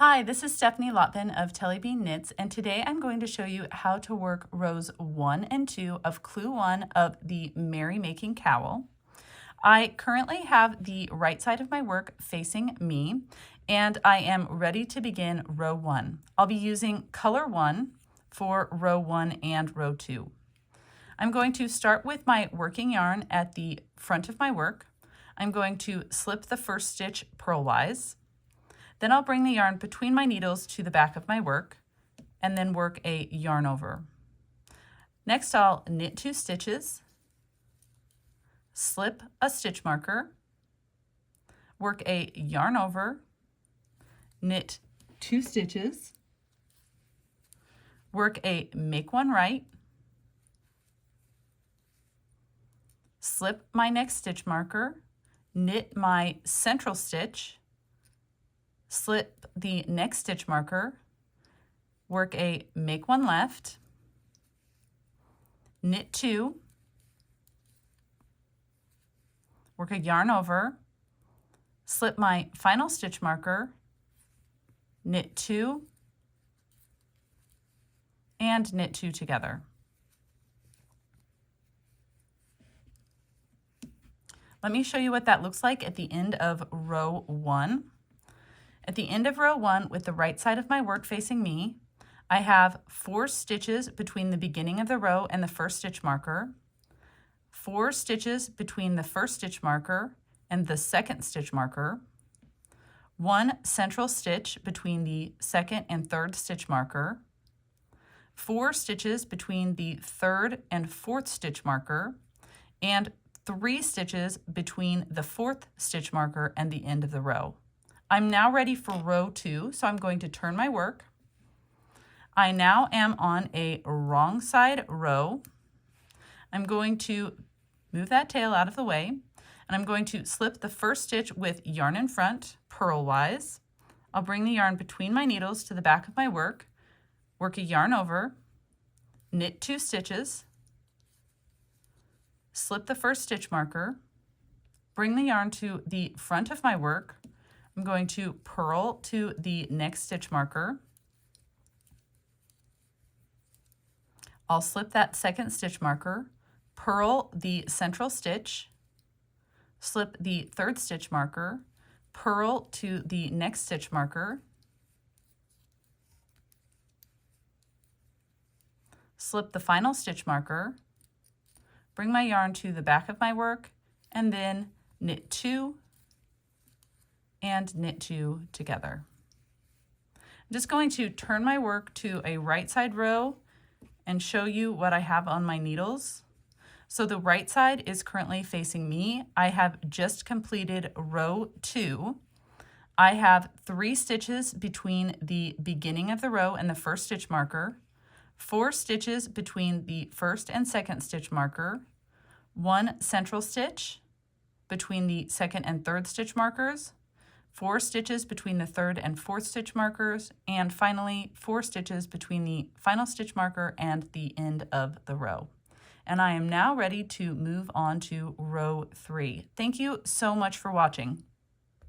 Hi, this is Stephanie Lotbin of Tellybean Knits, and today I'm going to show you how to work rows 1 and 2 of Clue 1 of the Merrymaking cowl. I currently have the right side of my work facing me, and I am ready to begin row 1. I'll be using color 1 for row 1 and row 2. I'm going to start with my working yarn at the front of my work. I'm going to slip the first stitch purlwise. Then I'll bring the yarn between my needles to the back of my work and then work a yarn over. Next, I'll knit 2 stitches, slip a stitch marker, work a yarn over, knit 2 stitches, work a make one right, slip my next stitch marker, knit my central stitch, slip the next stitch marker, work a make one left, knit 2, work a yarn over, slip my final stitch marker, knit 2, and knit 2 together. Let me show you what that looks like at the end of row 1. At the end of row 1, with the right side of my work facing me, I have 4 stitches between the beginning of the row and the first stitch marker, 4 stitches between the first stitch marker and the second stitch marker, 1 central stitch between the second and third stitch marker, 4 stitches between the third and fourth stitch marker, and 3 stitches between the fourth stitch marker and the end of the row. I'm now ready for row 2, so I'm going to turn my work. I now am on a wrong side row. I'm going to move that tail out of the way, and I'm going to slip the first stitch with yarn in front, purlwise. I'll bring the yarn between my needles to the back of my work, work a yarn over, knit 2 stitches, slip the first stitch marker, bring the yarn to the front of my work. I'm going to purl to the next stitch marker. I'll slip that second stitch marker, purl the central stitch, slip the third stitch marker, purl to the next stitch marker, slip the final stitch marker, bring my yarn to the back of my work, and then knit 2 and knit 2 together. I'm just going to turn my work to a right side row and show you what I have on my needles. So the right side is currently facing me. I have just completed row 2. I have 3 stitches between the beginning of the row and the first stitch marker, 4 stitches between the first and second stitch marker, 1 central stitch between the second and third stitch markers, 4 stitches between the third and fourth stitch markers, and finally 4 stitches between the final stitch marker and the end of the row. And I am now ready to move on to row 3. Thank you so much for watching.